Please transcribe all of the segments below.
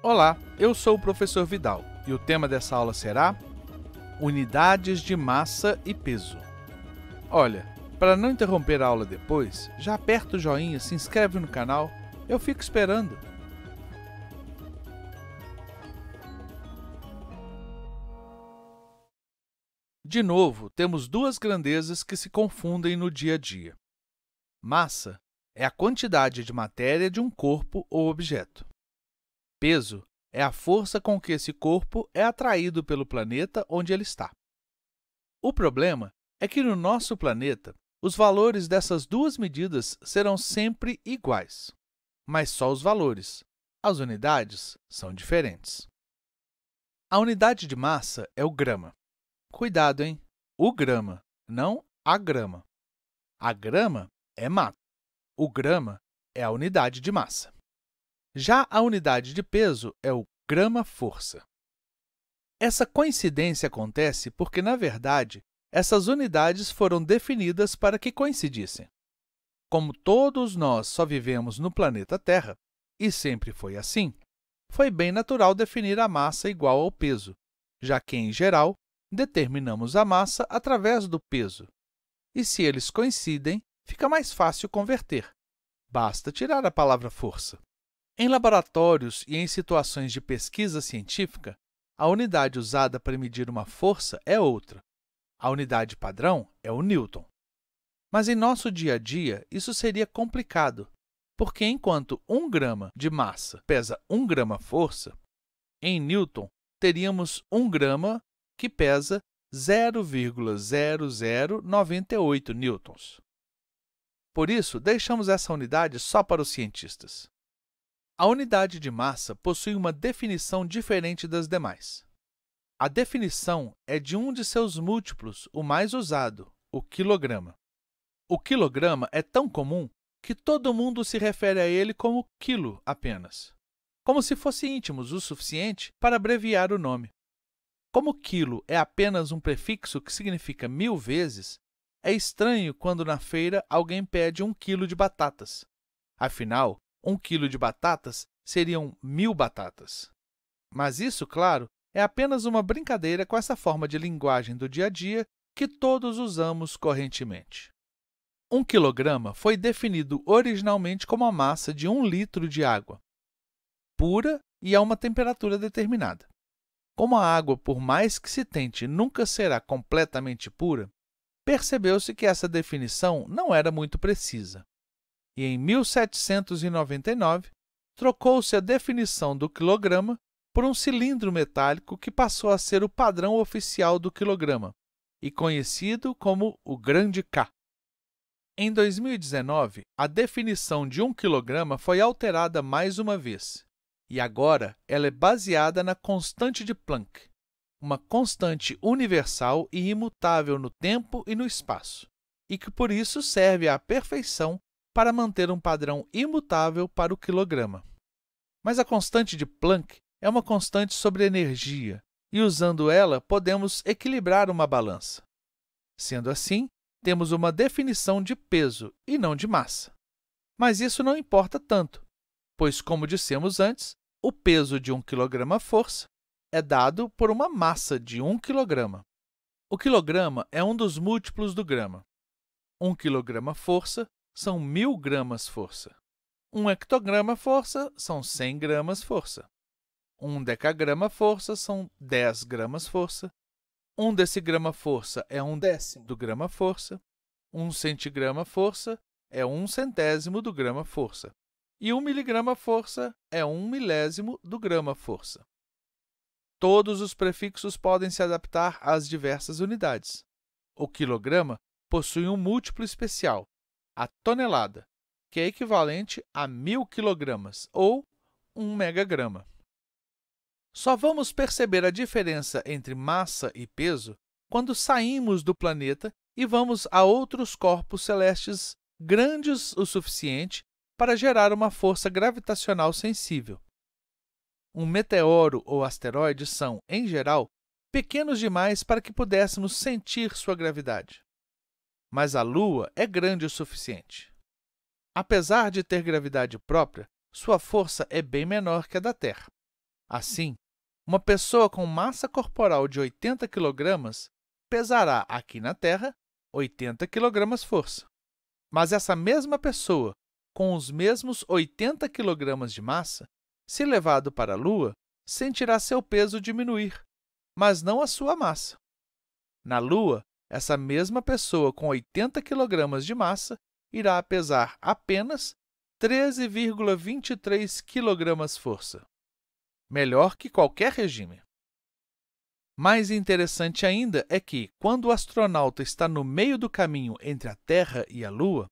Olá, eu sou o professor Vidal e o tema dessa aula será Unidades de massa e peso. Olha, para não interromper a aula depois, já aperta o joinha, se inscreve no canal, eu fico esperando. De novo, temos duas grandezas que se confundem no dia a dia. Massa é a quantidade de matéria de um corpo ou objeto. Peso é a força com que esse corpo é atraído pelo planeta onde ele está. O problema é que no nosso planeta, os valores dessas duas medidas serão sempre iguais, mas só os valores. As unidades são diferentes. A unidade de massa é o grama. Cuidado, hein? O grama, não a grama. A grama é mato. O grama é a unidade de massa. Já a unidade de peso é o grama-força. Essa coincidência acontece porque, na verdade, essas unidades foram definidas para que coincidissem. Como todos nós só vivemos no planeta Terra, e sempre foi assim, foi bem natural definir a massa igual ao peso, já que, em geral, determinamos a massa através do peso. E se eles coincidem, fica mais fácil converter. Basta tirar a palavra força. Em laboratórios e em situações de pesquisa científica, a unidade usada para medir uma força é outra. A unidade padrão é o Newton. Mas em nosso dia a dia, isso seria complicado, porque enquanto 1 grama de massa pesa 1 grama-força, em Newton teríamos 1 grama que pesa 0,0098 newtons. Por isso, deixamos essa unidade só para os cientistas. A unidade de massa possui uma definição diferente das demais. A definição é de um de seus múltiplos, o mais usado, o quilograma. O quilograma é tão comum que todo mundo se refere a ele como quilo apenas, como se fosse íntimos o suficiente para abreviar o nome. Como quilo é apenas um prefixo que significa 1000 vezes, é estranho quando na feira alguém pede 1 quilo de batatas. Afinal, 1 quilo de batatas seriam 1000 batatas. Mas isso, claro, é apenas uma brincadeira com essa forma de linguagem do dia a dia que todos usamos correntemente. 1 quilograma foi definido originalmente como a massa de 1 litro de água, pura e a uma temperatura determinada. Como a água, por mais que se tente, nunca será completamente pura, percebeu-se que essa definição não era muito precisa. E em 1799, trocou-se a definição do quilograma por um cilindro metálico que passou a ser o padrão oficial do quilograma e conhecido como o grande K. Em 2019, a definição de 1 quilograma foi alterada mais uma vez, e agora ela é baseada na constante de Planck, uma constante universal e imutável no tempo e no espaço, e que por isso serve à perfeição para manter um padrão imutável para o quilograma. Mas a constante de Planck é uma constante sobre energia, e usando ela podemos equilibrar uma balança. Sendo assim, temos uma definição de peso e não de massa. Mas isso não importa tanto, pois, como dissemos antes, o peso de 1 quilograma-força é dado por uma massa de 1 quilograma. O quilograma é um dos múltiplos do grama. 1 quilograma-força são 1000 gramas-força. 1 hectograma-força são 100 gramas-força. 1 decagrama-força são 10 gramas-força. 1 decigrama-força é 1/10 do grama-força. 1 centigrama-força é 1/100º do grama-força. E 1 miligrama-força é 1 milésimo do grama-força. Todos os prefixos podem se adaptar às diversas unidades. O quilograma possui um múltiplo especial, a tonelada, que é equivalente a 1000 quilogramas, ou 1 megagrama. Só vamos perceber a diferença entre massa e peso quando saímos do planeta e vamos a outros corpos celestes grandes o suficiente para gerar uma força gravitacional sensível. Um meteoro ou asteroide são, em geral, pequenos demais para que pudéssemos sentir sua gravidade. Mas a Lua é grande o suficiente. Apesar de ter gravidade própria, sua força é bem menor que a da Terra. Assim, uma pessoa com massa corporal de 80 kg pesará aqui na Terra 80 kg força. Mas essa mesma pessoa, com os mesmos 80 kg de massa, se levado para a Lua, sentirá seu peso diminuir, mas não a sua massa. Na Lua, essa mesma pessoa com 80 kg de massa irá pesar apenas 13,23 kg força. Melhor que qualquer regime. Mais interessante ainda é que, quando o astronauta está no meio do caminho entre a Terra e a Lua,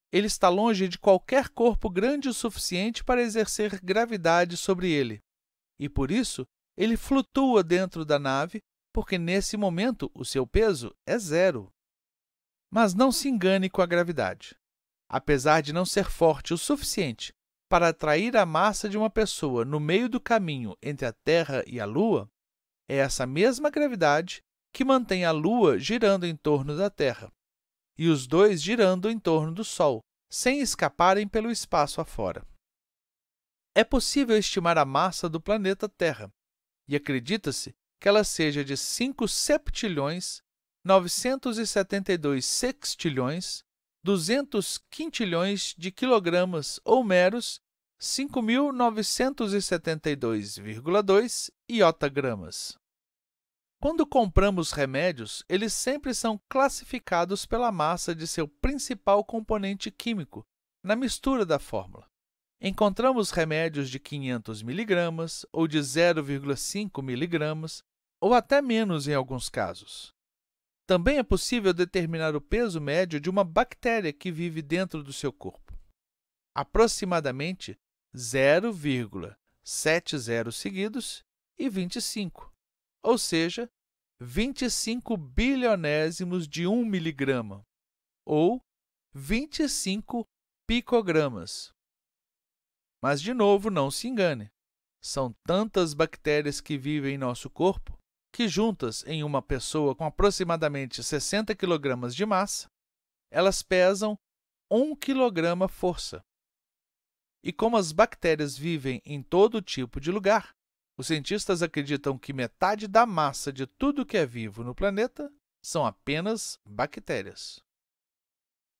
ele está longe de qualquer corpo grande o suficiente para exercer gravidade sobre ele, e por isso ele flutua dentro da nave, porque nesse momento o seu peso é zero. Mas não se engane com a gravidade. Apesar de não ser forte o suficiente para atrair a massa de uma pessoa no meio do caminho entre a Terra e a Lua, é essa mesma gravidade que mantém a Lua girando em torno da Terra, e os dois girando em torno do Sol, sem escaparem pelo espaço afora. É possível estimar a massa do planeta Terra, e acredita-se que ela seja de 5 septilhões, 972 sextilhões, 200 quintilhões de quilogramas ou meros 5.972,2 iotagramas. Quando compramos remédios, eles sempre são classificados pela massa de seu principal componente químico na mistura da fórmula. Encontramos remédios de 500 mg ou de 0,5 mg, ou até menos em alguns casos. Também é possível determinar o peso médio de uma bactéria que vive dentro do seu corpo. Aproximadamente 0,70 seguidos e 25, ou seja, 25 bilionésimos de 1 miligrama, ou 25 picogramas. Mas, de novo, não se engane. São tantas bactérias que vivem em nosso corpo que, juntas em uma pessoa com aproximadamente 60 kg de massa, elas pesam 1 kg força. E como as bactérias vivem em todo tipo de lugar, os cientistas acreditam que metade da massa de tudo que é vivo no planeta são apenas bactérias.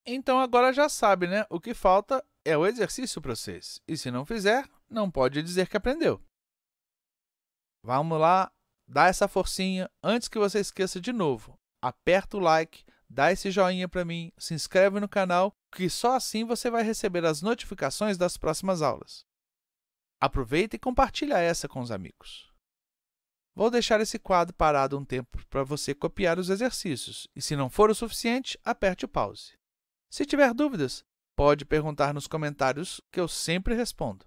Então, agora já sabe, né? O que falta é o exercício para vocês. E se não fizer, não pode dizer que aprendeu. Vamos lá, dá essa forcinha. Antes que você esqueça de novo, aperta o like, dá esse joinha para mim, se inscreve no canal, que só assim você vai receber as notificações das próximas aulas. Aproveita e compartilha essa com os amigos. Vou deixar esse quadro parado um tempo para você copiar os exercícios, e se não for o suficiente, aperte o pause. Se tiver dúvidas, pode perguntar nos comentários que eu sempre respondo.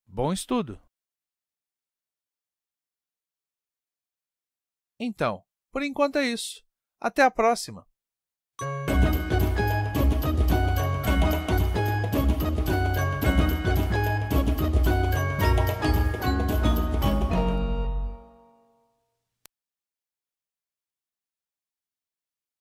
Bom estudo! Então, por enquanto é isso. Até a próxima!